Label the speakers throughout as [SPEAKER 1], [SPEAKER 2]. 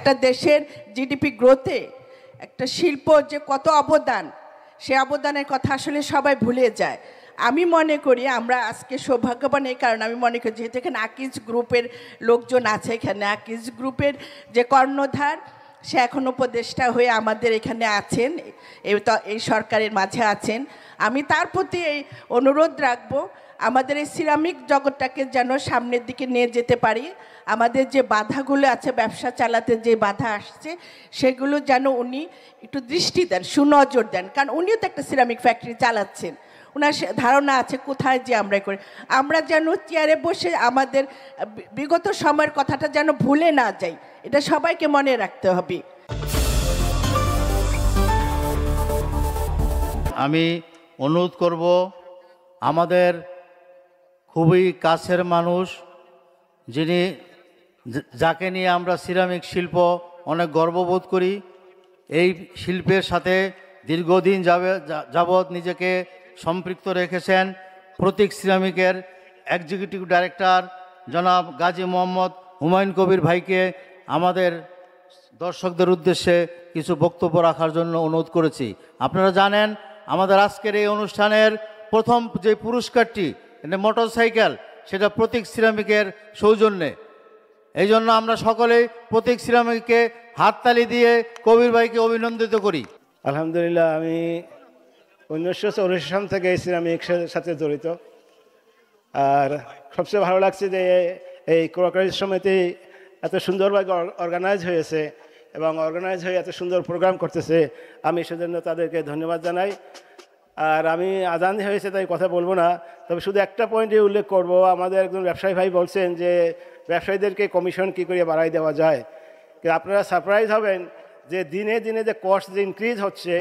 [SPEAKER 1] একটা দেশের জিডিপি গ্রোথে একটা শিল্প যে কত অবদান, সে অবদানের কথা আসলে সবাই ভুলে যায়। আমি মনে করি আমরা আজকে সৌভাগ্যবান এই কারণে আমি মনে করি, যেহেতু এখানে আকিজ গ্রুপের লোকজন আছে, এখানে আকিজ গ্রুপের যে কর্ণধার সে এখন উপদেষ্টা হয়ে আমাদের এখানে আছেন, এই সরকারের মাঝে আছেন। আমি তার প্রতি এই অনুরোধ রাখবো, আমাদের এই সিরামিক জগৎটাকে যেন সামনের দিকে নিয়ে যেতে পারি। আমাদের যে বাধাগুলো আছে, ব্যবসা চালাতে যে বাধা আসছে, সেগুলো যেন উনি একটু দৃষ্টি দেন, সুনজর দেন, কারণ উনিও তো একটা সিরামিক ফ্যাক্টরি চালাচ্ছেন। ওনার ধারণা আছে কোথায় যে আমরা যেন চেয়ারে বসে আমাদের বিগত সময়ের কথাটা যেন ভুলে না যাই, এটা সবাইকে মনে রাখতে হবে।
[SPEAKER 2] আমি অনুরোধ করব, আমাদের খুবই কাছের মানুষ, যাকে নিয়ে আমরা সিরামিক শিল্প অনেক গর্ববোধ করি, এই শিল্পের সাথে দীর্ঘদিন যাবৎ নিজেকে সম্পৃক্ত রেখেছেন প্রতীক সিরামিকের এক্সিকিউটিভ ডাইরেক্টর জনাব গাজী মোহাম্মদ হুমায়ুন কবির ভাইকে আমাদের দর্শকদের উদ্দেশ্যে কিছু বক্তব্য রাখার জন্য অনুরোধ করেছি। আপনারা জানেন আমাদের আজকের এই অনুষ্ঠানের প্রথম যে পুরস্কারটি মোটরসাইকেল, সেটা প্রতীক সিরামিকের সৌজন্যে। এই জন্য আমরা সকলেই প্রতীক সিরামিককে হাততালি দিয়ে কবির ভাইকে অভিনন্দিত করি।
[SPEAKER 3] আলহামদুলিল্লাহ, আমি 1984 সাল থেকে এই সিরামিকের সাথে জড়িত। আর সবচেয়ে ভালো লাগছে যে এই ক্রকারি সমিতি এত সুন্দরভাবে অর্গানাইজ হয়েছে এবং অর্গানাইজ হয়ে এত সুন্দর প্রোগ্রাম করতেছে, আমি সেজন্য তাদেরকে ধন্যবাদ জানাই। আর আমি আজান হয়েছে তাই কথা বলবো না, তবে শুধু একটা পয়েন্টে উল্লেখ করব। আমাদের একজন ব্যবসায়ী ভাই বলছেন যে ব্যবসায়ীদেরকে কমিশন কী করে বাড়াই দেওয়া যায়। কিন্তু আপনারা সারপ্রাইজ হবেন যে দিনে দিনে যে কস্ট যে ইনক্রিজ হচ্ছে,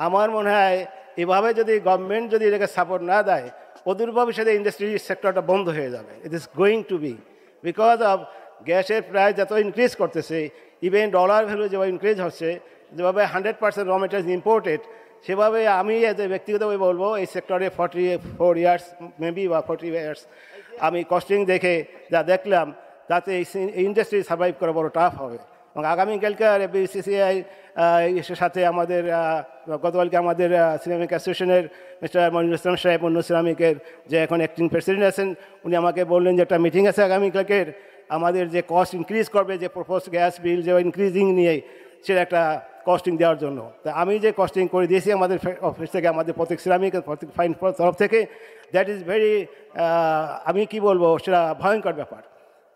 [SPEAKER 3] আমার মনে হয় এভাবে যদি গভর্নমেন্ট যদি এটাকে সাপোর্ট না দেয়, অদূর ভবিষ্যতে ইন্ডাস্ট্রি সেক্টরটা বন্ধ হয়ে যাবে। It is going to be, because of গ্যাসের প্রাইস যত ইনক্রিজ করতেছে, ইভেন ডলার ভ্যালু যেভাবে ইনক্রিজ হচ্ছে, যেভাবে 100% র মেটেরিয়ালস ইম্পোর্টেড, সেভাবে আমি এজ এ ব্যক্তিগতভাবে বলবো এই সেক্টরে 44 ইয়ার্স মেবি বা 40 ইয়ার্স আমি কস্টিং দেখে যা দেখলাম, তাতে এই ইন্ডাস্ট্রি সার্ভাইভ করা বড় টাফ হবে। এবং আগামীকালকে বিসিসিআই সাথে আমাদের গতকালকে আমাদের সিরামিক অ্যাসোসিয়েশনের মিস্টার মনিরুল ইসলাম সাহেব, অন্য সিরামিকের যে এখন অ্যাক্টিং প্রেসিডেন্ট আছেন, উনি আমাকে বললেন যে একটা মিটিং আছে আগামীকালকের, আমাদের যে কস্ট ইনক্রিজ করবে, যে প্রপোজ গ্যাস বিল যে ইনক্রিজিং নিয়ে, সেটা একটা কস্টিং দেওয়ার জন্য। তা আমি যে কস্টিং করে দিয়েছি আমাদের অফিস থেকে, আমাদের প্রত্যেক সিরামিক প্রত্যেক ফাইন তরফ থেকে, দ্যাট ইজ ভেরি, আমি কি বলবো, সেটা ভয়ঙ্কর ব্যাপার।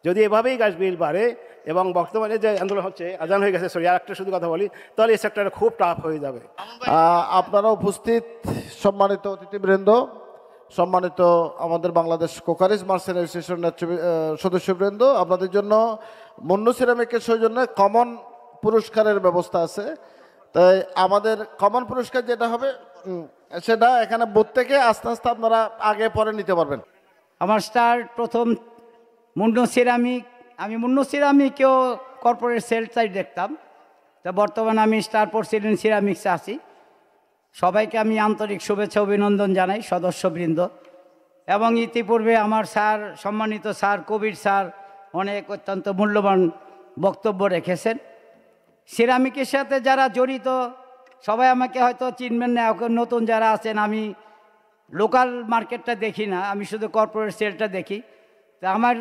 [SPEAKER 3] যদি এভাবেই গ্যাস বিল বাড়ে এবং বর্তমানে যে আন্দোলন হচ্ছে, আজান হয়ে গেছে, সরি আর একটা শুধু কথা বলি, তাহলে এই সেক্টরটা খুব টাফ হয়ে যাবে।
[SPEAKER 4] আপনারা উপস্থিত সম্মানিত অতিথিবৃন্দ, সম্মানিত আমাদের বাংলাদেশ কোকারিজ মার্চেন্ট অ্যাসোসিয়েশনের সদস্যবৃন্দ, আপনাদের জন্য মুন্নু সিরামিকের সৌজন্যে কমন পুরস্কারের ব্যবস্থা আছে। তাই আমাদের কমন পুরস্কার যেটা হবে সেটা এখানে বুথ থেকে আস্তে আস্তে আপনারা আগে পরে নিতে পারবেন।
[SPEAKER 5] আমার স্টার্ট প্রথম মুন্নু সিরামিক, আমি মুন্নু সিরামিকেও কর্পোরেট সেল সাইড দেখতাম, তা বর্তমানে আমি স্টার পোর্সিলেন সিরামিক্সে আছি। সবাইকে আমি আন্তরিক শুভেচ্ছা অভিনন্দন জানাই, সদস্যবৃন্দ। এবং ইতিপূর্বে আমার স্যার, সম্মানিত স্যার কবির স্যার অনেক অত্যন্ত মূল্যবান বক্তব্য রেখেছেন। সিরামিকের সাথে যারা জড়িত সবাই আমাকে হয়তো চিনবেন না, এখন নতুন যারা আছেন, আমি লোকাল মার্কেটটা দেখি না, আমি শুধু কর্পোরেট সেলটা দেখি। তা আমার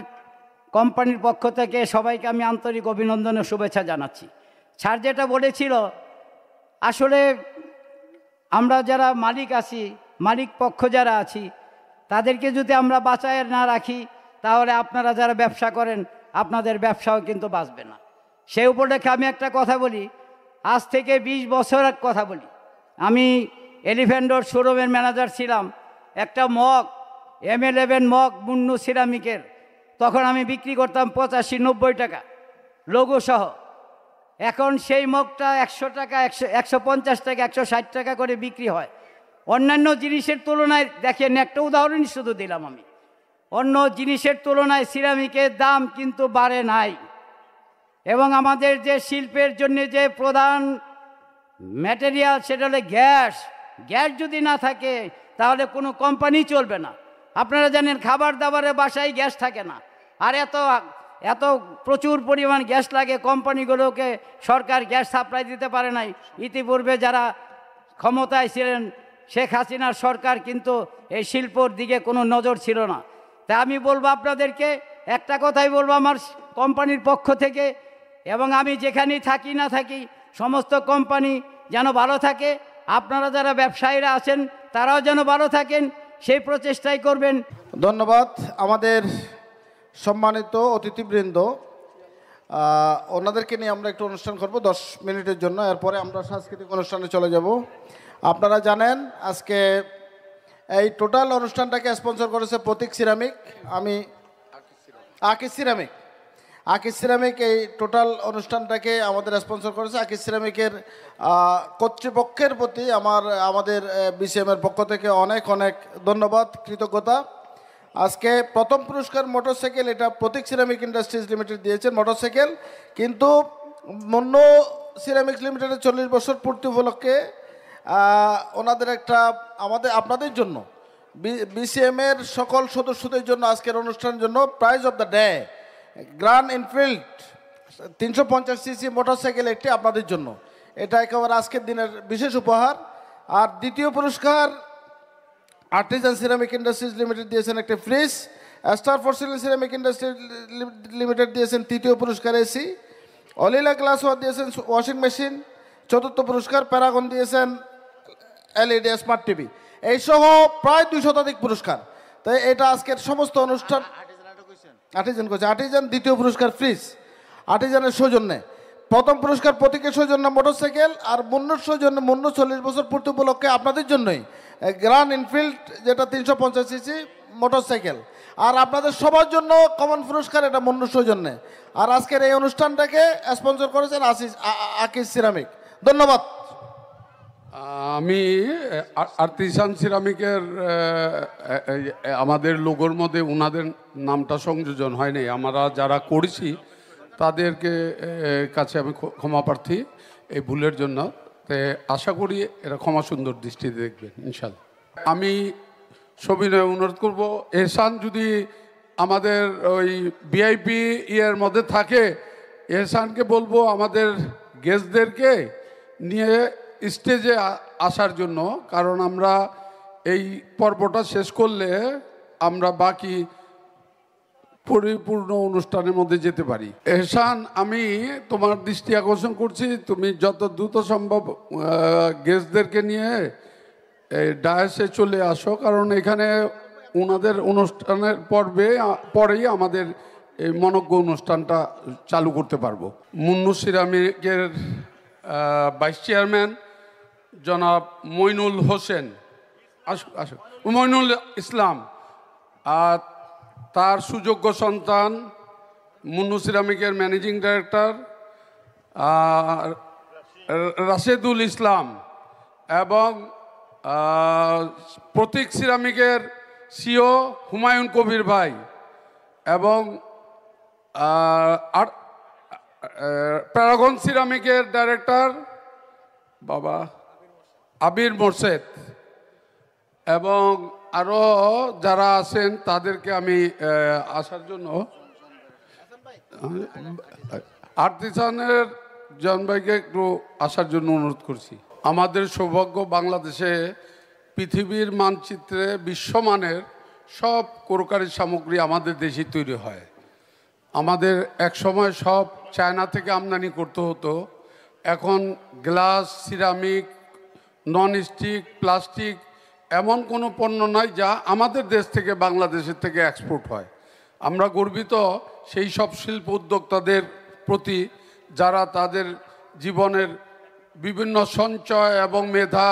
[SPEAKER 5] কোম্পানির পক্ষ থেকে সবাইকে আমি আন্তরিক অভিনন্দন ও শুভেচ্ছা জানাচ্ছি। স্যার যেটা বলেছিল, আসলে আমরা যারা মালিক আছি, মালিক পক্ষ যারা আছি, তাদেরকে যদি আমরা বাঁচায় না রাখি, তাহলে আপনারা যারা ব্যবসা করেন আপনাদের ব্যবসাও কিন্তু বাঁচবে না। সেই উপলক্ষে আমি একটা কথা বলি, আজ থেকে 20 বছর এক কথা বলি, আমি এলিফ্যান্ট রোড শোরুমের ম্যানেজার ছিলাম। একটা মগ M11 মগ মুন্নু সিরামিকের, তখন আমি বিক্রি করতাম 85-90 টাকা লোগো সহ। এখন সেই মগটা 100 টাকা, 150 টাকা, 160 টাকা করে বিক্রি হয়। অন্যান্য জিনিসের তুলনায় দেখেন, একটা উদাহরণই শুধু দিলাম আমি, অন্য জিনিসের তুলনায় সিরামিকের দাম কিন্তু বাড়ে নাই। এবং আমাদের যে শিল্পের জন্য যে প্রধান ম্যাটেরিয়াল, সেটা হলো গ্যাস। গ্যাস যদি না থাকে তাহলে কোনো কোম্পানি চলবে না। আপনারা জানেন খাবার দাবারের বাসায় গ্যাস থাকে না, আর এত এত প্রচুর পরিমাণ গ্যাস লাগে, কোম্পানিগুলোকে সরকার গ্যাস সাপ্লাই দিতে পারে নাই। ইতিপূর্বে যারা ক্ষমতায় ছিলেন, শেখ হাসিনার সরকার কিন্তু এই শিল্পর দিকে কোনো নজর ছিল না। তাই আমি বলবো আপনাদেরকে, একটা কথাই বলবো আমার কোম্পানির পক্ষ থেকে, এবং আমি যেখানেই থাকি না থাকি সমস্ত কোম্পানি যেন ভালো থাকে, আপনারা যারা ব্যবসায়ীরা আছেন তারাও যেন ভালো থাকেন, সেই প্রচেষ্টাই করবেন।
[SPEAKER 4] ধন্যবাদ আমাদের সম্মানিত অতিথিবৃন্দ। ওনাদেরকে নিয়ে আমরা একটু অনুষ্ঠান করব 10 মিনিটের জন্য, এরপরে আমরা সাংস্কৃতিক অনুষ্ঠানে চলে যাব। আপনারা জানেন আজকে এই টোটাল অনুষ্ঠানটাকে স্পন্সর করেছে প্রতীক সিরামিক, আকিস সিরামিক এই টোটাল অনুষ্ঠানটাকে আমাদের স্পন্সর করেছে। আকিস সিরামিকের কর্তৃপক্ষের প্রতি আমাদের বিসিএমের পক্ষ থেকে অনেক অনেক ধন্যবাদ, কৃতজ্ঞতা। আজকে প্রথম পুরস্কার মোটরসাইকেল, এটা প্রতীক সিরামিক ইন্ডাস্ট্রিজ লিমিটেড দিয়েছেন মোটরসাইকেল, কিন্তু মুন্নু সিরামিক্স লিমিটেডের 40 বছর পূর্তি উপলক্ষে ওনাদের একটা আপনাদের জন্য বিসিএমের সকল সদস্যদের জন্য আজকের অনুষ্ঠানের জন্য prize of the day grand Enfield 350 CC motorcycle একটি আপনাদের জন্য, এটা একেবারে আজকের দিনের বিশেষ উপহার। আর দ্বিতীয় পুরস্কার আর্টিজান সিরামিক ইন্ডাস্ট্রিজ লিমিটেড দিয়েছেন একটি fridge, star porcelain ceramic industry limited দিয়েছেন তৃতীয় পুরস্কার এসি, অলিলা গ্লাস দিয়েছেন ওয়াশিং মেশিন, চতুর্থ পুরস্কার প্যারাগন দিয়েছেন এলইডি স্মার্ট টিভি, এই সহ প্রায় 200 শতাধিক পুরস্কার। তাই এটা আজকের সমস্ত অনুষ্ঠান আর্টিজান, দ্বিতীয় পুরস্কার ফ্রিজ আর্টিজানের সৌজন্যে, প্রথম পুরস্কার প্রতীকের সৌজন্যে মোটরসাইকেল, আর মুন্নুর সৌজন্যে মুন্নু 40 বছর পূর্তি উপলক্ষে আপনাদের জন্যই গ্র্যান্ড এনফিল্ড যেটা 350 সিসি মোটরসাইকেল, আর আপনাদের সবার জন্য কমন পুরস্কার এটা মুন্নুর সৌজন্যে। আর আজকের এই অনুষ্ঠানটাকে স্পন্সর করেছেন আকিস সিরামিক। ধন্যবাদ।
[SPEAKER 6] আমি আর্টিসান সিরামিকের আমাদের লোগোর মধ্যে ওনাদের নামটা সংযোজন হয়নি, আমরা যারা করেছি তাদেরকে কাছে আমি ক্ষমা প্রার্থী এই ভুলের জন্য। আশা করি এরা ক্ষমা সুন্দর দৃষ্টিতে দেখবেন ইনশাল্লাহ। আমি সবিনয় অনুরোধ করব, এহসান যদি আমাদের ওই ভিআইপি ইয়ের মধ্যে থাকে, এহসানকে বলবো আমাদের গেস্টদেরকে নিয়ে স্টেজে আসার জন্য, কারণ আমরা এই পর্বটা শেষ করলে আমরা বাকি পরিপূর্ণ অনুষ্ঠানের মধ্যে যেতে পারি। এহসান, আমি তোমার দৃষ্টি আকর্ষণ করছি, তুমি যত দ্রুত সম্ভব গেস্টদেরকে নিয়ে ডায়াসে চলে আসো, কারণ এখানে ওনাদের অনুষ্ঠানের পরেই আমাদের এই মনজ্ঞ অনুষ্ঠানটা চালু করতে পারবো। মুন্নু সিরামিকের ভাইস চেয়ারম্যান জনাব মইনুল হোসেন, মইনুল ইসলাম, আর তার সুযোগ্য সন্তান মুন্নু সিরামিকের ম্যানেজিং ডাইরেক্টর রাশেদুল ইসলাম, এবং প্রতীক সিরামিকের সিও হুমায়ুন কবির ভাই, এবং প্যারাগন সিরামিকের ডাইরেক্টর বাবা আবির মোর্শেদ, এবং আরও যারা আছেন তাদেরকে আমি আসার জন্য, আর্টিসানের জন ভাইকে একটু আসার জন্য অনুরোধ করছি। আমাদের সৌভাগ্য, বাংলাদেশে পৃথিবীর মানচিত্রে বিশ্বমানের সব ক্রোকারি সামগ্রী আমাদের দেশেই তৈরি হয়। আমাদের এক সময় সব চায়না থেকে আমদানি করতে হতো, এখন glass, ceramic, non stick, plastic এমন কোনো পণ্য নয় যা আমাদের দেশ থেকে বাংলাদেশের থেকে এক্সপোর্ট হয়। আমরা গর্বিত সেই সব শিল্প উদ্যোক্তাদের প্রতি যারা তাদের জীবনের বিভিন্ন সঞ্চয় এবং মেধা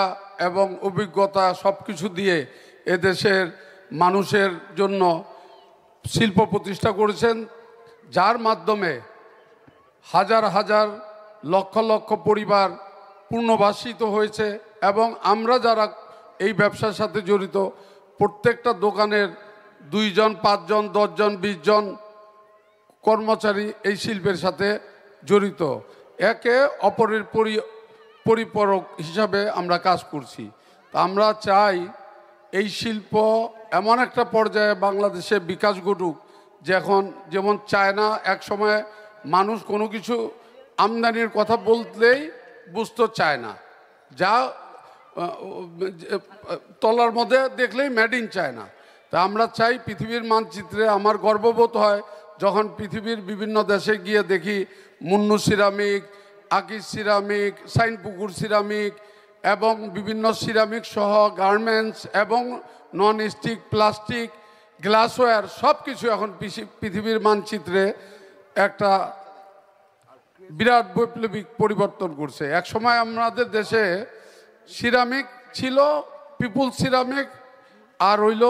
[SPEAKER 6] এবং অভিজ্ঞতা সব কিছু দিয়ে এদেশের মানুষের জন্য শিল্প প্রতিষ্ঠা করেছেন, যার মাধ্যমে হাজার হাজার লক্ষ লক্ষ পরিবার পুনর্বাসিত হয়েছে। এবং আমরা যারা এই ব্যবসার সাথে জড়িত, প্রত্যেকটা দোকানের 2 জন, 5 জন, 10 জন, 20 জন কর্মচারী এই শিল্পের সাথে জড়িত, একে অপরের পরিপূরক হিসাবে আমরা কাজ করছি। তা আমরা চাই এই শিল্প এমন একটা পর্যায়ে বাংলাদেশে বিকাশ ঘটুক যে এখন যেমন চায়না এক সময় মানুষ কোনো কিছু আমদানির কথা বললেই বুঝতে চায় না, যা তলার মধ্যে দেখলেই মেড ইন চায়না। তা আমরা চাই পৃথিবীর মানচিত্রে, আমার গর্ববোধ হয় যখন পৃথিবীর বিভিন্ন দেশে গিয়ে দেখি Munnu ceramic, Akij ceramic, Shainpukur ceramic এবং বিভিন্ন সিরামিক সহ গার্মেন্টস এবং নন স্টিক, প্লাস্টিক, গ্লাসওয়্যার সব কিছু এখন পৃথিবীর মানচিত্রে একটা বিরাট বৈপ্লবিক পরিবর্তন করছে। এক সময় আমাদের দেশে সিরামিক ছিল পিপুল সিরামিক, আর হইল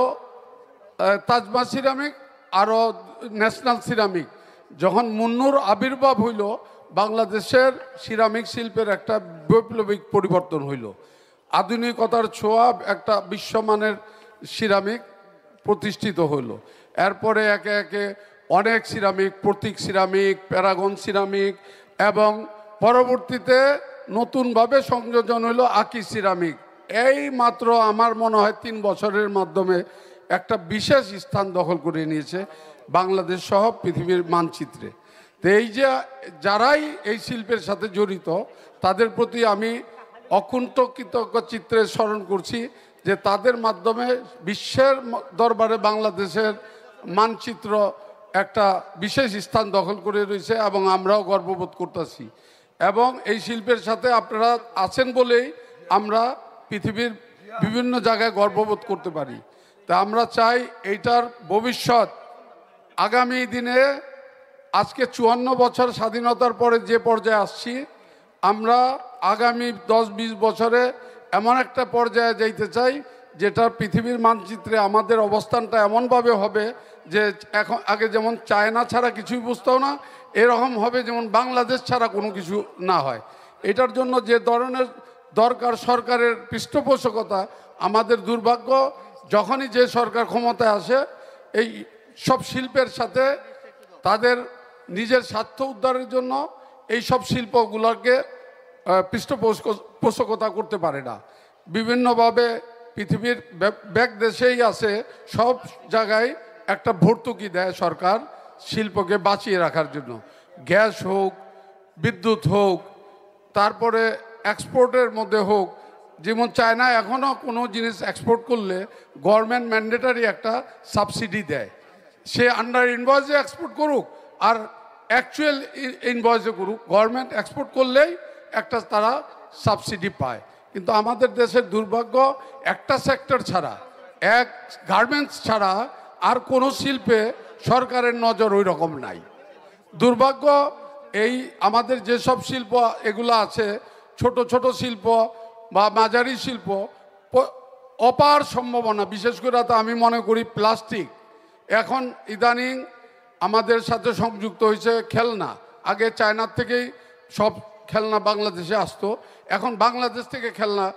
[SPEAKER 6] তাজমা সিরামিক, আরও ন্যাশনাল সিরামিক। যখন মুন্নুর আবির্ভাব হইল, বাংলাদেশের সিরামিক শিল্পের একটা বৈপ্লবিক পরিবর্তন হইল। আধুনিকতার ছোঁয়া একটা বিশ্বমানের সিরামিক প্রতিষ্ঠিত হইল। এরপরে একে একে অনেক সিরামিক, প্রতীক সিরামিক, প্যারাগন সিরামিক এবং পরবর্তীতে নতুনভাবে সংযোজন হইল আকিজ সিরামিক। এই মাত্র আমার মনে হয় 3 বছরের মাধ্যমে একটা বিশেষ স্থান দখল করে নিয়েছে বাংলাদেশ সহ পৃথিবীর মানচিত্রে। তো এই যে যারাই এই শিল্পের সাথে জড়িত, তাদের প্রতি আমি অকুণ্ঠ কৃতজ্ঞ চিত্রে স্মরণ করছি যে তাদের মাধ্যমে বিশ্বের দরবারে বাংলাদেশের মানচিত্র একটা বিশেষ স্থান দখল করে রয়েছে এবং আমরাও গর্ববোধ করতেছি। এবং এই শিল্পের সাথে আপনারা আছেন বলেই আমরা পৃথিবীর বিভিন্ন জায়গায় গর্ববোধ করতে পারি। তা আমরা চাই এইটার ভবিষ্যৎ আগামী দিনে, আজকে 54 বছর স্বাধীনতার পরে যে পর্যায়ে আসছি, আমরা আগামী 10-20 বছরে এমন একটা পর্যায়ে যাইতে চাই যেটা পৃথিবীর মানচিত্রে আমাদের অবস্থানটা এমনভাবে হবে যে এখন আগে যেমন চায়না ছাড়া কিছুই বুঝতেও না, এরকম হবে যেমন বাংলাদেশ ছাড়া কোনো কিছু না হয়। এটার জন্য যে ধরনের দরকার সরকারের পৃষ্ঠপোষকতা, আমাদের দুর্ভাগ্য যখনই যে সরকার ক্ষমতায় আসে এই সব শিল্পের সাথে তাদের নিজের স্বার্থ উদ্ধারের জন্য এই সব শিল্পগুলোকে পৃষ্ঠপোষকতা করতে পারে না। বিভিন্নভাবে পৃথিবীর ব্যাক দেশেই আছে, সব জায়গায় একটা ভর্তুকি দেয় সরকার শিল্পকে বাঁচিয়ে রাখার জন্য। গ্যাস হোক, বিদ্যুৎ হোক, তারপরে এক্সপোর্টের মধ্যে হোক। যেমন চায়না এখনও কোনো জিনিস এক্সপোর্ট করলে গভর্নমেন্ট ম্যান্ডেটারি একটা সাবসিডি দেয়। সে আন্ডার ইনভয়েসে এক্সপোর্ট করুক আর অ্যাকচুয়াল ইনভয়েসে করুক, গভর্নমেন্ট এক্সপোর্ট করলেই একটা তারা সাবসিডি পায়। কিন্তু আমাদের দেশের দুর্ভাগ্য, একটা সেক্টর ছাড়া, এক গার্মেন্টস ছাড়া আর কোনো শিল্পে সরকারের নজর ওই রকম নাই। দুর্ভাগ্য এই আমাদের যেসব শিল্প এগুলো আছে, ছোট ছোট শিল্প বা মাঝারি শিল্প, অপার সম্ভাবনা। বিশেষ করে তো আমি মনে করি প্লাস্টিক এখন ইদানিং আমাদের সাথে সংযুক্ত হয়েছে। খেলনা আগে চায়নার থেকেই সব খেলনা বাংলাদেশে আসতো, এখন বাংলাদেশ থেকে খেলনা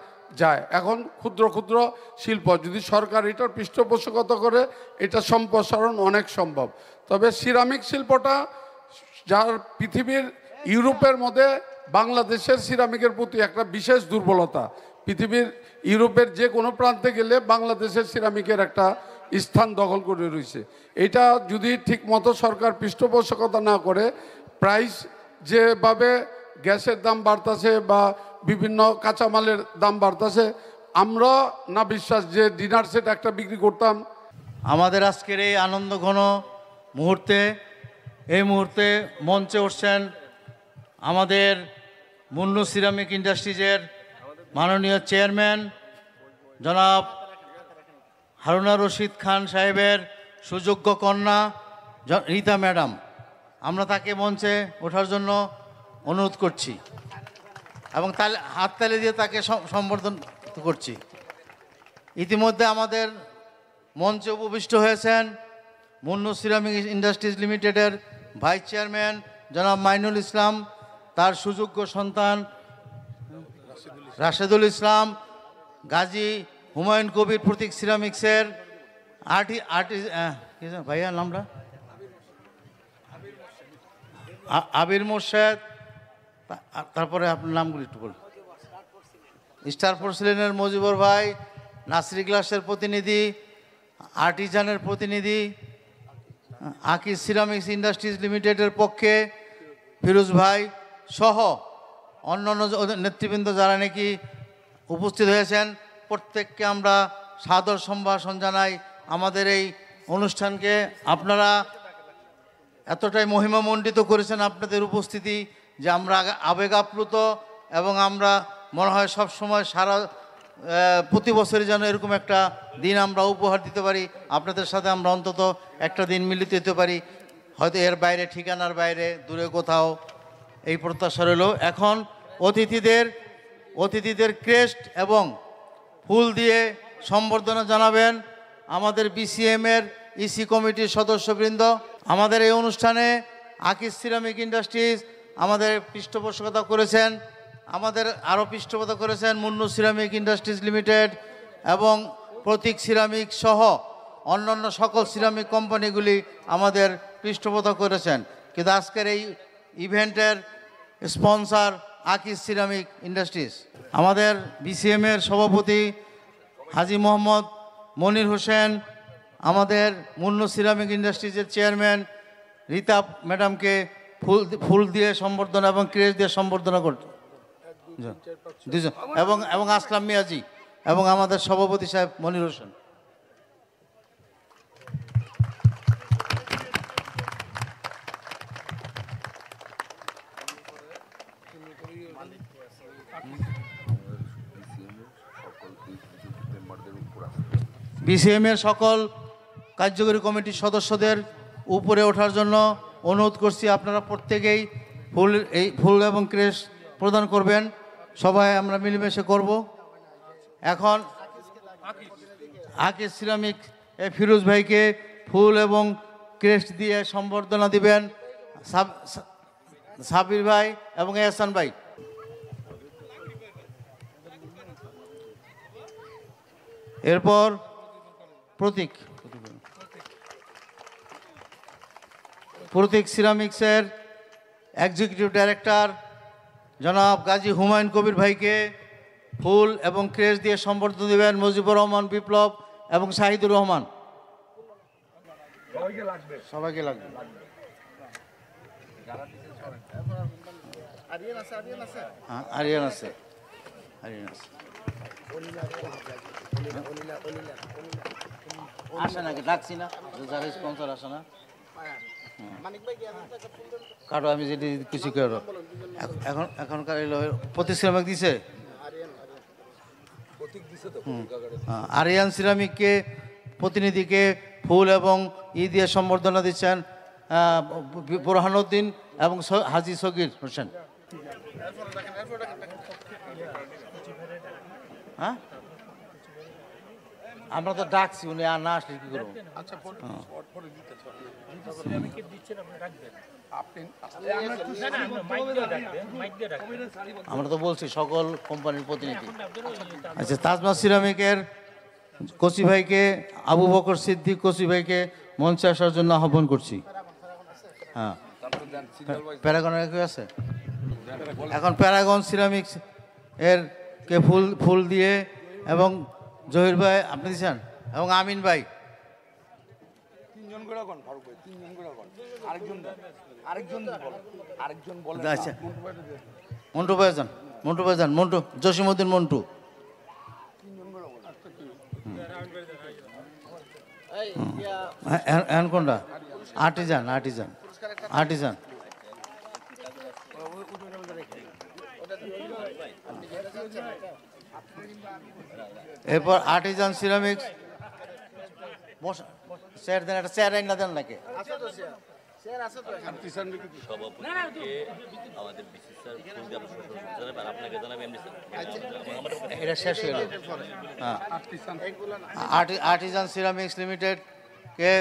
[SPEAKER 6] যায়। এখন ক্ষুদ্র ক্ষুদ্র শিল্প যদি সরকার এটার পৃষ্ঠপোষকতা করে, এটা সম্প্রসারণ অনেক সম্ভব। তবে সিরামিক শিল্পটা যার পৃথিবীর ইউরোপের মধ্যে বাংলাদেশের সিরামিকের প্রতি একটা বিশেষ দুর্বলতা। পৃথিবীর ইউরোপের যে কোনো প্রান্তে গেলে বাংলাদেশের সিরামিকের একটা স্থান দখল করে রয়েছে। এটা যদি ঠিক মতো সরকার পৃষ্ঠপোষকতা না করে, প্রাইস যেভাবে গ্যাসের দাম বাড়তেছে বা বিভিন্ন কাঁচামালের দাম বাড়তেছে, আমরা না বিশ্বাস যে ডিনার সেট একটা বিক্রি করতাম।
[SPEAKER 2] আমাদের আজকের এই আনন্দ ঘন মুহূর্তে, এই মুহূর্তে মঞ্চে উঠছেন আমাদের মুন্নু সিরামিক ইন্ডাস্ট্রিজের মাননীয় চেয়ারম্যান জনাব হারুনা রশিদ খান সাহেবের সুযোগ্য কন্যা রীতা ম্যাডাম। আমরা তাকে মঞ্চে ওঠার জন্য অনুরোধ করছি এবং হাততালি দিয়ে তাকে সম্বর্ধন করছি। ইতিমধ্যে আমাদের মঞ্চে উপবিষ্ট হয়েছেন মুন্নু সিরামিক ইন্ডাস্ট্রিজ লিমিটেডের ভাইস চেয়ারম্যান জনাব মাইনুল ইসলাম, তার সুযোগ্য সন্তান রাশেদুল ইসলাম, গাজী হুমায়ুন কবির প্রতীক সিরামিক্সের ভাইয়ার নামটা আবির মোর্শেদ, তারপরে আপনার নামগুলি একটু বলুন। স্টার পোর্সেলেনের মজিবর ভাই, নাসরি গ্লাসের প্রতিনিধি, আর্টিজানের প্রতিনিধি, আকিজ সিরামিক্স ইন্ডাস্ট্রিজ লিমিটেডের পক্ষে ফিরোজ ভাই সহ অন্যান্য নেতৃবৃন্দ যারা নাকি উপস্থিত হয়েছেন প্রত্যেককে আমরা সাদর সম্ভাষণ জানাই। আমাদের এই অনুষ্ঠানকে আপনারা এতটাই মহিমামণ্ডিত করেছেন আপনাদের উপস্থিতি যে আমরা আবেগ আপ্লুত, এবং আমরা মনে হয় সব সময় সারা প্রতি বছরই যেন এরকম একটা দিন আমরা উপহার দিতে পারি, আপনাদের সাথে আমরা অন্তত একটা দিন মিলিত হতে পারি, হয়তো এর বাইরে ঠিকানার বাইরে দূরে কোথাও, এই প্রত্যাশা রইল। এখন অতিথিদের ক্রেস্ট এবং ফুল দিয়ে সম্বর্ধনা জানাবেন আমাদের বিসিএমের ইসি কমিটির সদস্যবৃন্দ। আমাদের এই অনুষ্ঠানে আকিজ সিরামিক ইন্ডাস্ট্রিজ আমাদের পৃষ্ঠপোষকতা করেছেন, আমাদের আরও পৃষ্ঠপোষকতা করেছেন মুন্নু সিরামিক ইন্ডাস্ট্রিজ লিমিটেড এবং প্রতীক সিরামিক সহ অন্যান্য সকল সিরামিক কোম্পানিগুলি আমাদের পৃষ্ঠপোষকতা করেছেন। কিন্তু আজকের এই ইভেন্টের স্পন্সর আকিজ সিরামিক ইন্ডাস্ট্রিজ। আমাদের বিসিএমের সভাপতি হাজী মোহাম্মদ মনির হোসেন আমাদের মুন্নু সিরামিক ইন্ডাস্ট্রিজের চেয়ারম্যান রীতা ম্যাডামকে ফুল দিয়ে সম্বর্ধনা এবং ক্রেস্ট দিয়ে সম্বর্ধনা করত দুজন, এবং আসলাম মিয়াজি এবং আমাদের সভাপতি সাহেব মনির হোসেন। বিসিএমের সকল কার্যকরী কমিটির সদস্যদের উপরে ওঠার জন্য অনুরোধ করছি। আপনারা প্রত্যেকেই ফুল এবং ক্রেস্ট প্রদান করবেন, সবাই আমরা মিলেমিশে করব। এখন আকিজ সিরামিক ফিরোজ ভাইকে ফুল এবং ক্রেস্ট দিয়ে সম্বর্ধনা দিবেন সাবির ভাই এবং এহসান ভাই। এরপর প্রতীক সিরামিক্সের এক্সিকিউটিভ ডাইরেক্টর জনাব গাজী হুমায়ুন কবির ভাইকে ফুল এবং ক্রেস্ট দিয়ে সম্বর্ধনা দেবেন মুজিবুর রহমান বিপ্লব এবং শাহিদুর রহমান। সবাইকে লাগবে। হ্যাঁ, আরিয়ান আছে। আসে নাকি ডাকছি না, যারা স্পন্সর আসে না কাটো, আমি যেটি কিছু করো এখনকার প্রতীক সিরামিক দিছে, আরিয়ান সিরামিককে প্রতিনিধিকে ফুল এবং দিয়ে সম্বর্ধনা দিচ্ছেন বোরহানুদ্দিন এবং হাজী সগির হোসেন। হ্যাঁ, আমরা তো ডাকছি, উনি আর না আসলে কি করবো? আমরা তো বলছি সকল কোম্পানির প্রতিনিধি। আচ্ছা, তাজমহল সিরামিকের কচি ভাইকে, আবু বকর সিদ্দিক কচি ভাইকে মঞ্চে আসার জন্য আহ্বান করছি। হ্যাঁ, প্যারাগনের কেউ আছে? এখন প্যারাগন সিরামিক্স এর কে ফুল দিয়ে এবং জহির ভাই আপনি দিচ্ছেন এবং আমিন ভাই। আচ্ছা, মন্টু ভাইজান, মন্টু জসিমউদ্দিন মন্টু। এখন কোনটা? আর্টিজান। এরপর আর্টিজান সিরামিক্স স্যার দেন, একটা চেয়ার না দেন নাকি? এটা শেষ হয়ে গেল। হ্যাঁ, আর্টিজান সিরামিক্স লিমিটেড কে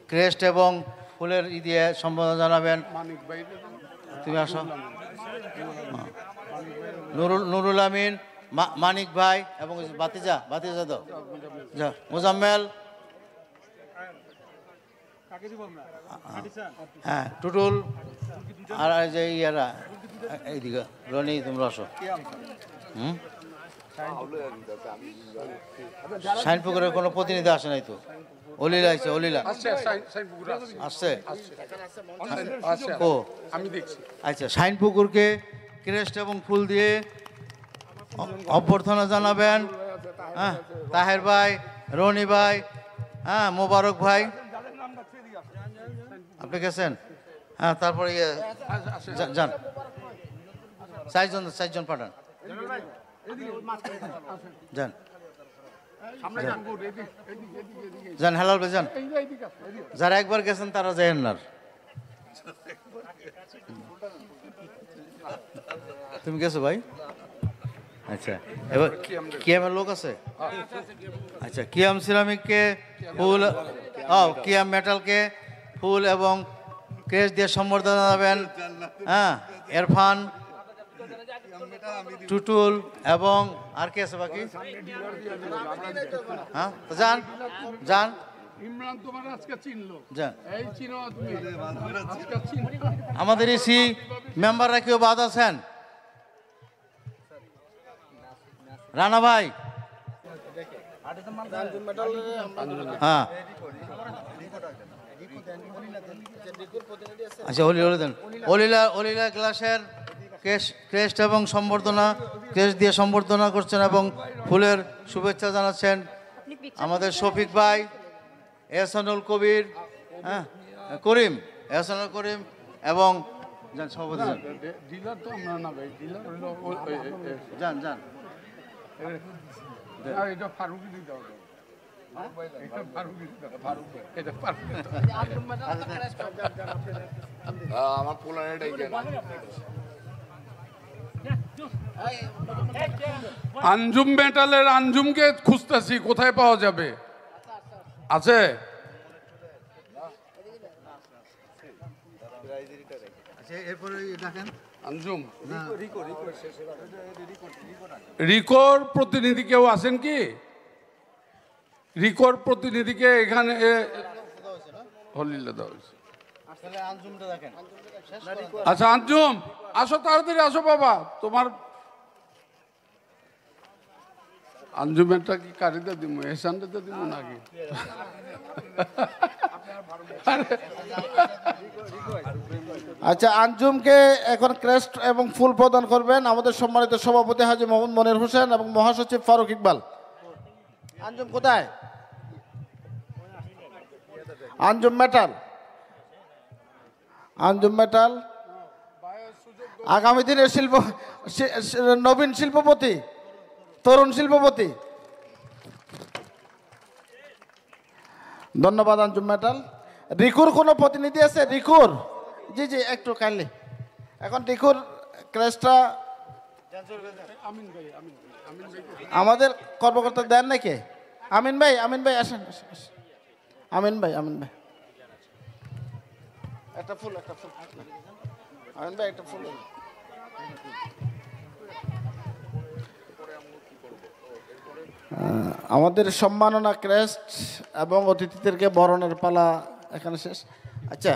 [SPEAKER 2] ক্রেস্ট এবং ফুলের দিয়ে সম্বোধন জানাবেন। তুমি আসো। নুরুল আমিন, মানিক ভাই এবং বাতিজা তো মোজাম্মেল, হ্যাঁ টুটুল, আর যে ইয়ারা এইদিকে রনি, তোমরা আসো। শাইনপুকুরের কোনো প্রতিনিধি আসে নাই তো? অলিলা আইছে, অলিলা আসছে ও
[SPEAKER 6] আমি দেখছি।
[SPEAKER 2] আচ্ছা, শাইনপুকুরকে ক্রেস্ট এবং ফুল দিয়ে অভ্যর্থনা জানাবেন। হ্যাঁ, তাহের ভাই, রনি ভাই, হ্যাঁ, মোবারক ভাই, আপনি গেছেন? হ্যাঁ, তারপরে যান, চারজন পাঠান, যান যান, হেলাল ভাই যান, যারা একবার গেছেন তারা যায়েন না। তুমি গেছো ভাই? আচ্ছা, এবার কিয়ামের লোক আছে? আচ্ছা, কিয়াম সিরামিককে ফুল, কিয়াম মেটালকে ফুল এবং ক্রেস্ট দিয়ে সম্বর্ধনা জানাবেন। হ্যাঁ, ইরফান, টুটুল এবং আর কে আছে বাকি? হ্যাঁ, যান যান
[SPEAKER 6] ইমরান তোমার আজকে চিনলো,
[SPEAKER 2] যান।
[SPEAKER 6] এই চিনো তুমি আজকে চিনো।
[SPEAKER 2] আমাদের ইসি মেম্বাররা কেউ বাদ আছেন? রানা ভাই, হ্যাঁ, আচ্ছা, হলি দেন। অলিলা ক্লাসের ক্রেস্ট এবং সম্বর্ধনা, ক্রেস্ট দিয়ে সম্বর্ধনা করছেন এবং ফুলের শুভেচ্ছা জানাচ্ছেন আমাদের শফিক ভাই, এহসানুল কবির, হ্যাঁ, করিম, এহসানুল করিম এবং সভাপতি যান,
[SPEAKER 6] ডিলার তো আমরা না ভাই, ডিলার হলো
[SPEAKER 2] যান যান।
[SPEAKER 6] এটা ফারুকি দিতে হবে, এটা ফারুকি দিতে হবে, ফারুক ভাই, এটা ফারুক আমার পোলার এটাই কেন। আঞ্জুম মেটালের আঞ্জুমকে খুঁজতেছি, কোথায় পাওয়া যাবে? আছে? আঞ্জুম রিকোর প্রতিনিধি কেউ আছেন কি? রিকোর প্রতিনিধিকে এখানে হলিলে দেওয়া হয়েছে। আচ্ছা, আঞ্জুম আসো, তাড়াতাড়ি আসো বাবা। তোমার আঞ্জুমেরটা কি কারিতে দিব, এহসানটাতে দিব নাকি?
[SPEAKER 4] আচ্ছা, আঞ্জুমকে এখন ক্রেস্ট এবং ফুল প্রদান করবেন আমাদের সম্মানিত সভাপতি হাজী মোহাম্মদ মনির হোসেন এবং মহাসচিব ফারুক ইকবাল। আঞ্জুম কোথায়? আঞ্জুম মেটাল, আঞ্জুম মেটাল আগামী দিনের নবীন শিল্পপতি, তরুণ শিল্পপতি। ধন্যবাদ আঞ্জুম মেটাল। রিকুর কোনো প্রতিনিধি আছে? রিকুর, জি জি, একটু কাইন্ডলি এখন রিকুর ক্রেস্টটা আমাদের কর্মকর্তা দেন নাকি? আমিন ভাই, আমিন ভাই আসেন, আমিন ভাই, আমিন ভাই একটা ফুল, একটা ফুল, আমিন ভাই একটা ফুল। আমাদের সম্মাননা ক্রেস্ট এবং অতিথিদেরকে বরণের পালা এখানে শেষ। আচ্ছা,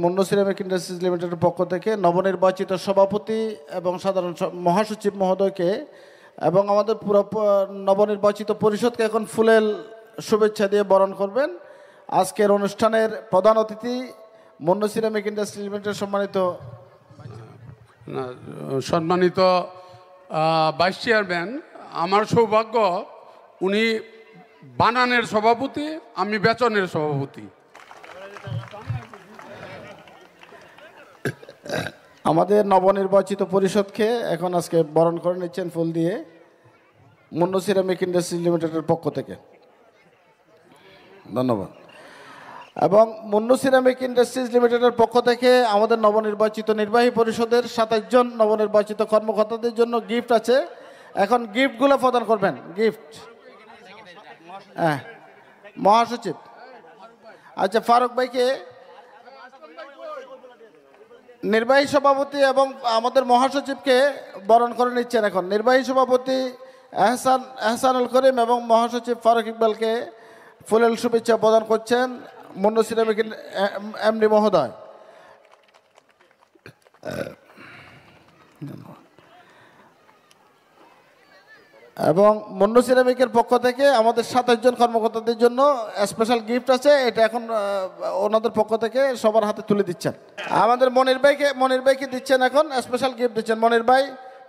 [SPEAKER 4] মুন্নু সিরামিক ইন্ডাস্ট্রিজ লিমিটেডের পক্ষ থেকে নবনির্বাচিত সভাপতি এবং সাধারণ মহাসচিব মহোদয়কে এবং আমাদের পুরো নবনির্বাচিত পরিষদকে এখন ফুলের শুভেচ্ছা দিয়ে বরণ করবেন। আজকের অনুষ্ঠানের প্রধান অতিথি মুন্নু সিরামিক ইন্ডাস্ট্রিজ লিমিটেডের
[SPEAKER 6] সম্মানিত ভাইস চেয়ারম্যান। আমার সৌভাগ্য, উনি বানানের সভাপতি, আমি বেচনের সভাপতি।
[SPEAKER 4] আমাদের নবনির্বাচিত পরিষদকে এখন আজকে বরণ করে নিচ্ছেন ফুল দিয়ে মুন্নু সিরামিক ইন্ডাস্ট্রিজ লিমিটেডের পক্ষ থেকে। ধন্যবাদ। এবং মুন্নু সিরামিক ইন্ডাস্ট্রিজ লিমিটেডের পক্ষ থেকে আমাদের নবনির্বাচিত নির্বাহী পরিষদের 27 জন নবনির্বাচিত কর্মকর্তাদের জন্য গিফট আছে। এখন গিফটগুলো প্রদান করবেন। গিফট, হ্যাঁ, মহাসচিব। আচ্ছা, ফারুক ভাইকে নির্বাহী সভাপতি এবং আমাদের মহাসচিবকে বরণ করে নিচ্ছেন। এখন নির্বাহী সভাপতি এহসানুল করিম এবং মহাসচিব ফারুক ইকবালকে ফুলেল শুভেচ্ছা প্রদান করছেন মুন্নু সিরামিকের এমডি মহোদয়। এবং মুন্নু সিরামিকের পক্ষ থেকে আমাদের 27 জন কর্মকর্তাদের জন্য স্পেশাল গিফট আছে, এটা এখন ওনাদের পক্ষ থেকে সবার হাতে তুলে দিচ্ছেন। আমাদের মনির ভাইকে দিচ্ছেন, এখন স্পেশাল গিফট দিচ্ছেন মনির ভাই।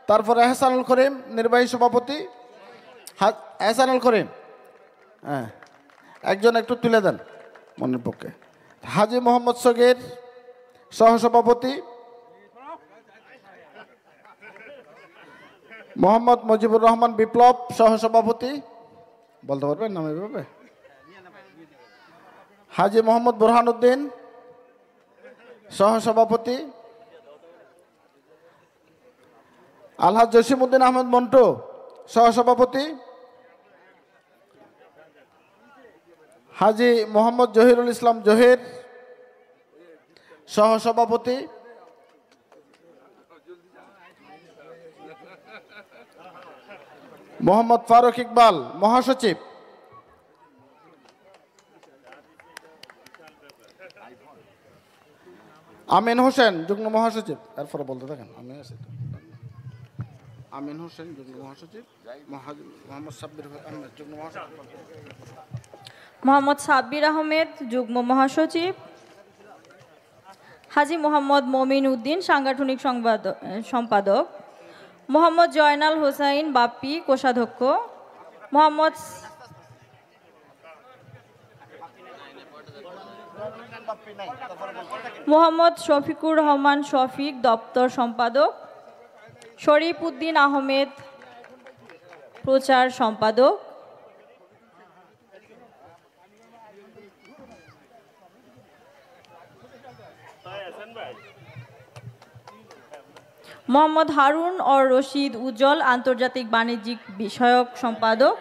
[SPEAKER 4] তারপরে এহসানুল করিম নির্বাহী সভাপতি, এহসানুল করিম, হ্যাঁ একজন একটু তুলে দেন মনির পক্ষে। হাজি মোহাম্মদ সগীর সহসভাপতি, মোহাম্মদ মুজিবুর রহমান বিপ্লব সহসভাপতি, বলতে পারবেন নাম এভাবে? হাজি মোহাম্মদ বুরহানুদ্দিন সহসভাপতি, আলহাজ জসিমউদ্দিন আহমেদ মন্টু সহসভাপতি, হাজি মোহাম্মদ জহিরুল ইসলাম জহির সহসভাপতি, মোহাম্মদ ফারুক ইকবাল মহাসচিব, আমিন হোসেন যুগ্ম মহাসচিব, এরপরে বলতে থাকেন আমিন হোসেন যুগ্ম মহাসচিব, মোহাম্মদ সাব্বির আহমেদ যুগ্ম মহাসচিব,
[SPEAKER 7] মোহাম্মদ সাব্বির আহমেদ যুগ্ম মহাসচিব, হাজি মোহাম্মদ মমিন উদ্দিন সাংগঠনিক সম্পাদক, মোহাম্মদ জয়নাল হোসাইন বাপ্পি কোষাধ্যক্ষ, মোহাম্মদ শফিকুর রহমান শফিক দপ্তর সম্পাদক, শরীফ উদ্দিন আহমেদ প্রচার সম্পাদক, মোহাম্মদ হারুন और রশিদ উজ্জ্বল আন্তর্জাতিক বাণিজ্যিক বিষয়ক সম্পাদক,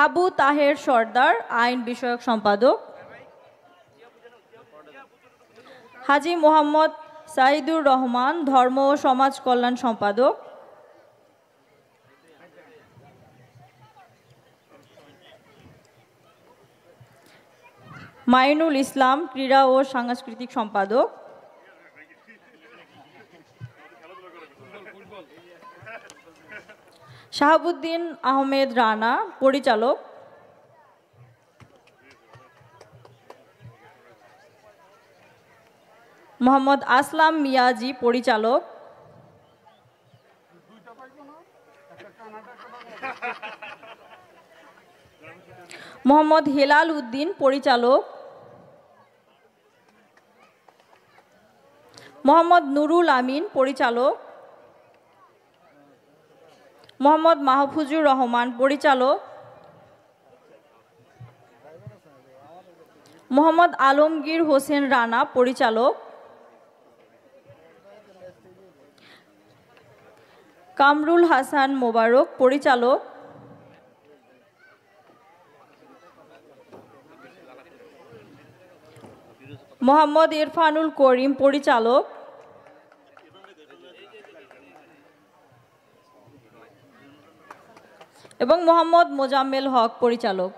[SPEAKER 7] আবু তাহের সর্দার আইন বিষয়ক সম্পাদক, হাজি মোহাম্মদ সাইদুর রহমান ধর্ম ও সমাজ কল্যাণ সম্পাদক, মাইনুল ইসলাম ক্রীড়া ও সাংস্কৃতিক সম্পাদক, শাহাবুদ্দিন আহমেদ রানা পরিচালক, মোহাম্মদ আসলাম মিয়াজি পরিচালক, মোহাম্মদ হেলাল উদ্দিন পরিচালক, মোহাম্মদ নুরুল আমিন পরিচালক, মোহাম্মদ মাহফুজুর রহমান পরিচালক, মোহাম্মদ আলমগীর হোসেন রানা পরিচালক, কামরুল হাসান মোবারক পরিচালক, মোহাম্মদ ইরফানুল করিম পরিচালক, এবং মোহাম্মদ মোজাম্মেল হক পরিচালক।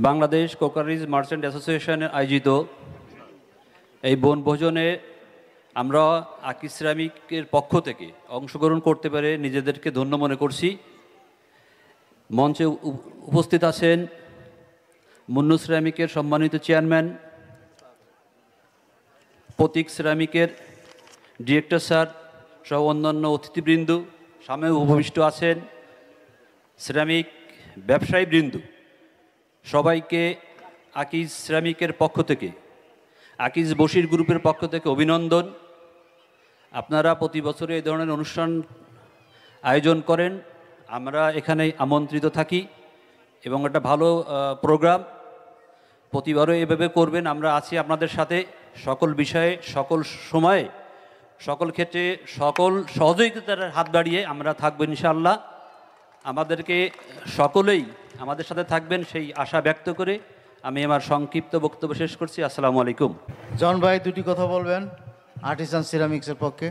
[SPEAKER 8] বাংলাদেশ কোকারিজ মার্চেন্ট অ্যাসোসিয়েশনের আয়োজিত এই বনভোজনে আমরা আকিজ সিরামিকের পক্ষ থেকে অংশগ্রহণ করতে পেরে নিজেদেরকে ধন্য মনে করছি। মঞ্চে উপস্থিত আছেন মুন্নু সিরামিকের সম্মানিত চেয়ারম্যান, প্রতীক সিরামিকের ডিরেক্টর স্যার সহ অন্যান্য অতিথিবৃন্দ, সামনে উপবিষ্ট আছেন সিরামিক ব্যবসায়ীবৃন্দ। সবাইকে আকিজ সিরামিকের পক্ষ থেকে, আকিজ বশির গ্রুপের পক্ষ থেকে অভিনন্দন। আপনারা প্রতি বছরে এই ধরনের অনুষ্ঠান আয়োজন করেন, আমরা এখানে আমন্ত্রিত থাকি এবং একটা ভালো প্রোগ্রাম প্রতিবারও এভাবে করবেন। আমরা আছি আপনাদের সাথে সকল বিষয়ে, সকল সময়ে, সকল ক্ষেত্রে, সকল সহযোগিতার হাত বাড়িয়ে আমরা থাকবো ইনশাআল্লাহ। আমাদেরকে সকলেই আমাদের সাথে থাকবেন সেই আশা ব্যক্ত করে আমি আমার সংক্ষিপ্ত বক্তব্য শেষ করছি। আসসালামু আলাইকুম।
[SPEAKER 2] জন ভাই দুটি কথা বলবেন আর্টিসান সিরামিক্সের পক্ষে।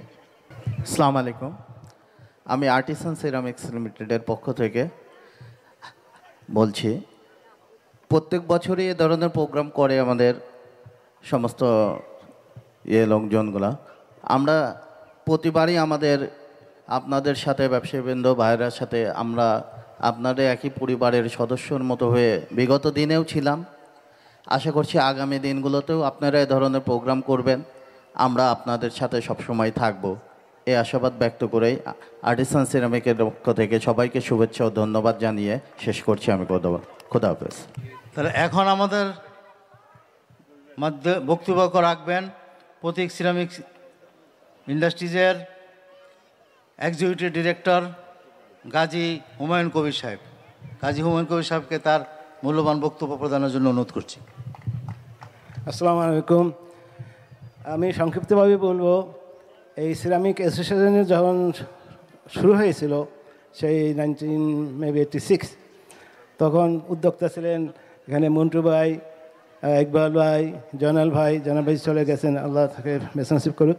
[SPEAKER 9] আসসালামু আলাইকুম। আমি আর্টিসান সিরামিক্স লিমিটেডের পক্ষ থেকে বলছি, প্রত্যেক বছরই এ ধরনের প্রোগ্রাম করে আমাদের সমস্ত লোকজনগুলা। আমরা প্রতিবারই আপনাদের সাথে ব্যবসায়ীবৃন্দ ভাইয়ের সাথে আমরা আপনাদের একই পরিবারের সদস্যর মতো হয়ে বিগত দিনেও ছিলাম। আশা করছি আগামী দিনগুলোতেও আপনারা এ ধরনের প্রোগ্রাম করবেন, আমরা আপনাদের সাথে সবসময় থাকব, এই আশাবাদ ব্যক্ত করেই আর্টিসান সিরামিকের পক্ষ থেকে সবাইকে শুভেচ্ছা ও ধন্যবাদ জানিয়ে শেষ করছি আমি। খোদা হাফেজ।
[SPEAKER 2] তাহলে এখন আমাদের মধ্যে বক্তব্য রাখবেন প্রতীক সিরামিক্স ইন্ডাস্ট্রিজের এক্সিকিউটিভ ডিরেক্টর গাজী হুমায়ুন কবির সাহেব। গাজী হুমায়ুন কবির সাহেবকে তার মূল্যবান বক্তব্য প্রদানের জন্য অনুরোধ করছি।
[SPEAKER 3] আসসালামু আলাইকুম। আমি সংক্ষিপ্তভাবে বলবো, এই সিরামিক অ্যাসোসিয়েশনের যখন শুরু হয়েছিল সেই 1986, তখন উদ্যোক্তা ছিলেন এখানে মন্টু ভাই, ইকবাল ভাই, জয়নাল ভাই চলে গেছেন, আল্লাহ তাকে বেঁচে নসিব করুক,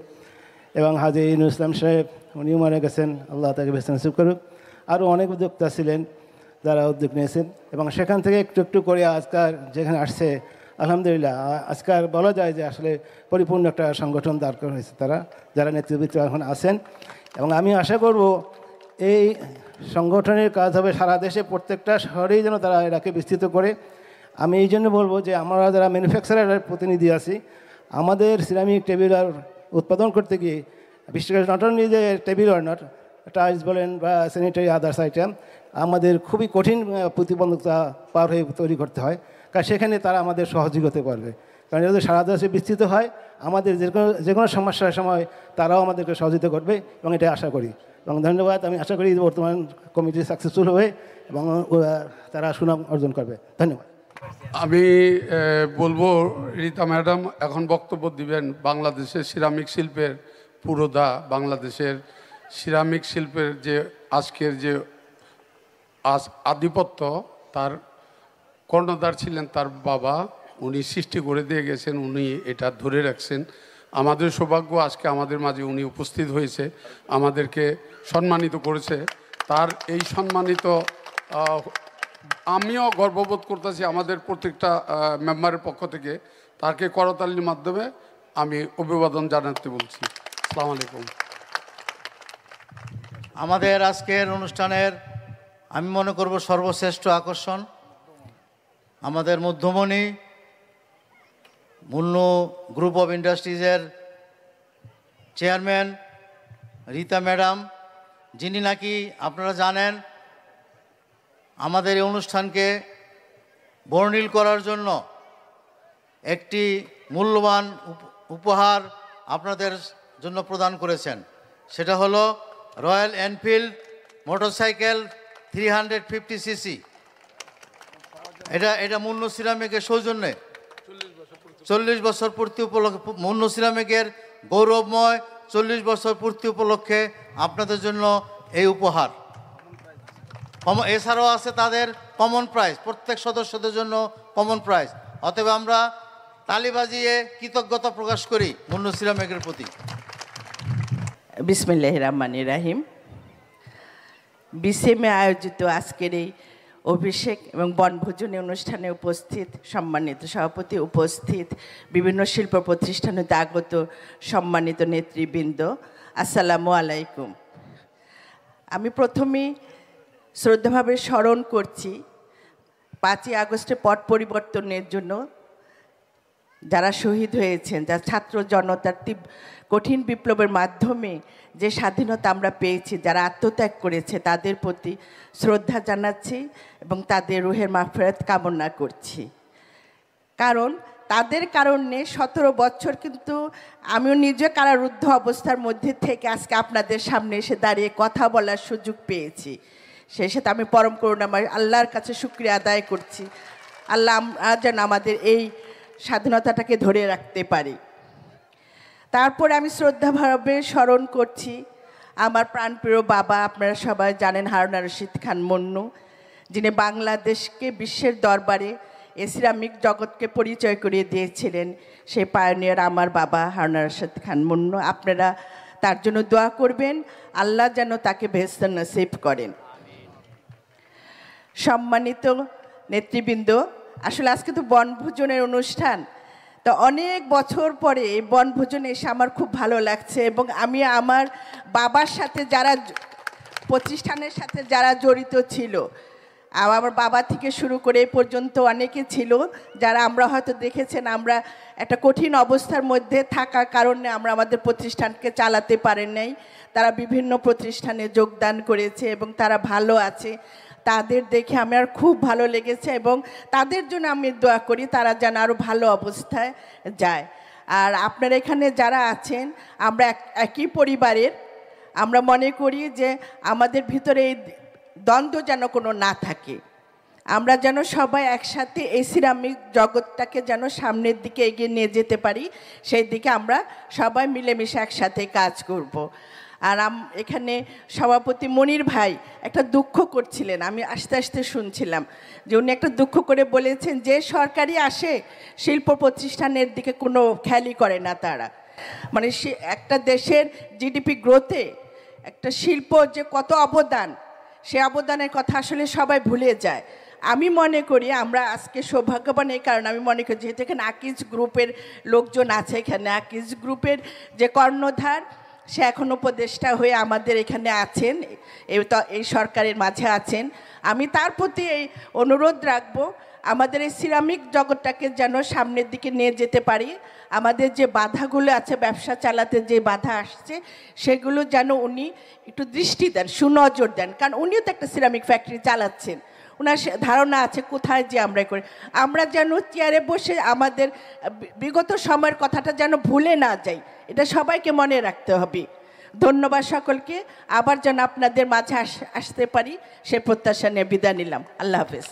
[SPEAKER 3] এবং হাজী ইনুল ইসলাম সাহেব, উনিও মারা গেছেন, আল্লাহ তাকে বেঁচে নসিব করুক। আরও অনেক উদ্যোক্তা ছিলেন যারা উদ্যোগ নিয়েছেন, এবং সেখান থেকে একটু একটু করে আজকাল যেখানে আসছে আলহামদুলিল্লাহ, আজকাল বলা যায় যে আসলে পরিপূর্ণ একটা সংগঠন দরকার হয়েছে তারা যারা নেতৃত্বে এখন আছেন। এবং আমি আশা করব এই সংগঠনের কাজ হবে সারা দেশে, প্রত্যেকটা শহরেই যেন তারা এটাকে বিস্তৃত করে। আমি এই জন্য বলবো যে আমরা যারা ম্যানুফ্যাকচারারের প্রতিনিধি আছি, আমাদের সিরামিক টেবিল আর উৎপাদন করতে গিয়ে, বিশেষ করে নট অনলি যে টেবিল আর নট, টাইলস বলেন বা স্যানিটারি আদার্স আইটেম, আমাদের খুবই কঠিন প্রতিবন্ধকতা পার হয়ে তৈরি করতে হয়, কারণ সেখানে তারা আমাদের সহযোগী হতে পারবে। কারণ যদি সারা দেশে বিস্তৃত হয়, আমাদের যে কোনো সমস্যার সময় তারাও আমাদেরকে সহযোগিতা করবে, এবং এটা আশা করি। এবং ধন্যবাদ। আমি আশা করি বর্তমান কমিটি সাকসেসফুল হবে এবং তারা সুনাম অর্জন করবে। ধন্যবাদ।
[SPEAKER 6] আমি বলবো রীতা ম্যাডাম এখন বক্তব্য দিবেন বাংলাদেশের সিরামিক শিল্পের পুরোধা, বাংলাদেশের সিরামিক শিল্পের যে আজকের যে আধিপত্য, তার কর্ণধার ছিলেন তার বাবা, উনি সৃষ্টি করে দিয়ে গেছেন, উনি এটা ধরে রাখছেন। আমাদের সৌভাগ্য আজকে আমাদের মাঝে উনি উপস্থিত হয়েছে, আমাদেরকে সম্মানিত করেছে। তার এই সম্মানিত আমিও গর্ববোধ করতেছি আমাদের প্রত্যেকটা মেম্বারের পক্ষ থেকে। তাকে করতালির মাধ্যমে আমি অভিবাদন জানাতে বলছি। আসসালামু আলাইকুম।
[SPEAKER 2] আমাদের আজকের অনুষ্ঠানের আমি মনে করব সর্বশ্রেষ্ঠ আকর্ষণ আমাদের মধ্যমণি মুন্নু গ্রুপ অফ ইন্ডাস্ট্রিজের চেয়ারম্যান রীতা ম্যাডাম, যিনি নাকি আপনারা জানেন আমাদের এই অনুষ্ঠানকে বর্ণিল করার জন্য একটি মূল্যবান উপহার আপনাদের জন্য প্রদান করেছেন। সেটা হলো রয়্যাল এনফিল্ড মোটরসাইকেল 350 সিসি। এটা মুন্নু সিরামিকের সৌজন্যে 40 বছর পূর্তি উপলক্ষে, মুন্নু সিরামিকের গৌরবময় 40 বছর পূর্তি উপলক্ষে আপনাদের জন্য এই উপহার। এছাড়াও আছে তাদের কমন প্রাইজ, প্রত্যেক সদস্যদের জন্য কমন প্রাইজ। অতএব আমরা তালি বাজিয়ে কৃতজ্ঞতা প্রকাশ করি মুন্নু সিরামিকের প্রতি।
[SPEAKER 1] বিসমিল্লাহির রহমানির রহিম। বিসিএমে আয়োজিত আজকের এই অভিষেক এবং বনভোজনী অনুষ্ঠানে উপস্থিত সম্মানিত সভাপতি, উপস্থিত বিভিন্ন শিল্প প্রতিষ্ঠানে আগত সম্মানিত নেতৃবৃন্দ, আসসালামু আলাইকুম। আমি প্রথমেই শ্রদ্ধাভাবে স্মরণ করছি 5ই আগস্টে পট পরিবর্তনের জন্য যারা শহীদ হয়েছেন, যারা ছাত্র জনতার কঠিন বিপ্লবের মাধ্যমে যে স্বাধীনতা আমরা পেয়েছি, যারা আত্মত্যাগ করেছে তাদের প্রতি শ্রদ্ধা জানাচ্ছি এবং তাদের রুহের মাগফিরাত কামনা করছি। কারণ তাদের কারণে 17 বছর কিন্তু আমিও নিজে কারারুদ্ধ অবস্থার মধ্যে থেকে আজকে আপনাদের সামনে এসে দাঁড়িয়ে কথা বলার সুযোগ পেয়েছি। সেই সাথে আমি পরম করুণাময় আল্লাহর কাছে শুকরিয়া আদায় করছি, আল্লাহ যেন আমাদের এই স্বাধীনতাটাকে ধরে রাখতে পারি। তারপরে আমি শ্রদ্ধাভাবে স্মরণ করছি আমার প্রাণপ্রিয় বাবা, আপনারা সবাই জানেন, হারুন আর রশিদ খান মুন্নু, যিনি বাংলাদেশকে বিশ্বের দরবারে এই সিরামিক জগৎকে পরিচয় করিয়ে দিয়েছিলেন সেই পায়োনিয়ার আমার বাবা হারুন রশিদ খান মুন্নু। আপনারা তার জন্য দোয়া করবেন, আল্লাহ যেন তাকে বেহেশত নসিব করেন। সম্মানিত নেতৃবৃন্দ, আসলে আজকে তো বনভোজনের অনুষ্ঠান, তো অনেক বছর পরে এই বনভোজনে এসে আমার খুব ভালো লাগছে এবং আমি আমার বাবার সাথে যারা প্রতিষ্ঠানের সাথে যারা জড়িত ছিল, আমার বাবা থেকে শুরু করে এই পর্যন্ত অনেকে ছিল যারা আমরা হয়তো দেখেছেন আমরা একটা কঠিন অবস্থার মধ্যে থাকার কারণে আমরা আমাদের প্রতিষ্ঠানকে চালাতে পারেন নাই। তারা বিভিন্ন প্রতিষ্ঠানে যোগদান করেছে এবং তারা ভালো আছে, তাদের দেখে আমার খুব ভালো লেগেছে এবং তাদের জন্য আমি দোয়া করি তারা যেন আরও ভালো অবস্থায় যায়। আর আপনারা এখানে যারা আছেন আমরা একই পরিবারের, আমরা মনে করি যে আমাদের ভিতরে এই দ্বন্দ্ব যেন কোনো না থাকে, আমরা যেন সবাই একসাথে এই সিরামিক জগৎটাকে যেন সামনের দিকে এগিয়ে নিয়ে যেতে পারি, সেই দিকে আমরা সবাই মিলেমিশে একসাথে কাজ করব। আর এখানে সভাপতি মনির ভাই একটা দুঃখ করছিলেন, আমি আস্তে আস্তে শুনছিলাম যে উনি একটা দুঃখ করে বলেছেন যে সরকারি আসে শিল্প প্রতিষ্ঠানের দিকে কোনো খেয়ালই করে না তারা। মানে একটা দেশের জিডিপি গ্রোথে একটা শিল্প যে কত অবদান, সে অবদানের কথা আসলে সবাই ভুলে যায়। আমি মনে করি আমরা আজকে সৌভাগ্যবান এই কারণে আমি মনে করি যেহেতু এখানে আকিজ গ্রুপের লোকজন আছে, এখানে আকিজ গ্রুপের যে কর্ণধার সে এখন উপদেষ্টা হয়ে আমাদের এখানে আছেন, এই সরকারের মাঝে আছেন। আমি তার প্রতি এই অনুরোধ রাখবো আমাদের এই সিরামিক জগৎটাকে যেন সামনের দিকে নিয়ে যেতে পারি। আমাদের যে বাধাগুলো আছে, ব্যবসা চালাতে যে বাধা আসছে, সেগুলো যেন উনি একটু দৃষ্টি দেন, সুনজর দেন, কারণ উনিও তো একটা সিরামিক ফ্যাক্টরি চালাচ্ছেন, ওনার ধারণা আছে কোথায় যে আমরা করি। আমরা যেন চেয়ারে বসে আমাদের বিগত সময়ের কথাটা যেন ভুলে না যাই, এটা সবাইকে মনে রাখতে হবে। ধন্যবাদ সকলকে, আবার যেন আপনাদের মাঝে আসতে পারি সে প্রত্যাশা নিয়ে বিদায় নিলাম। আল্লাহ হাফেজ।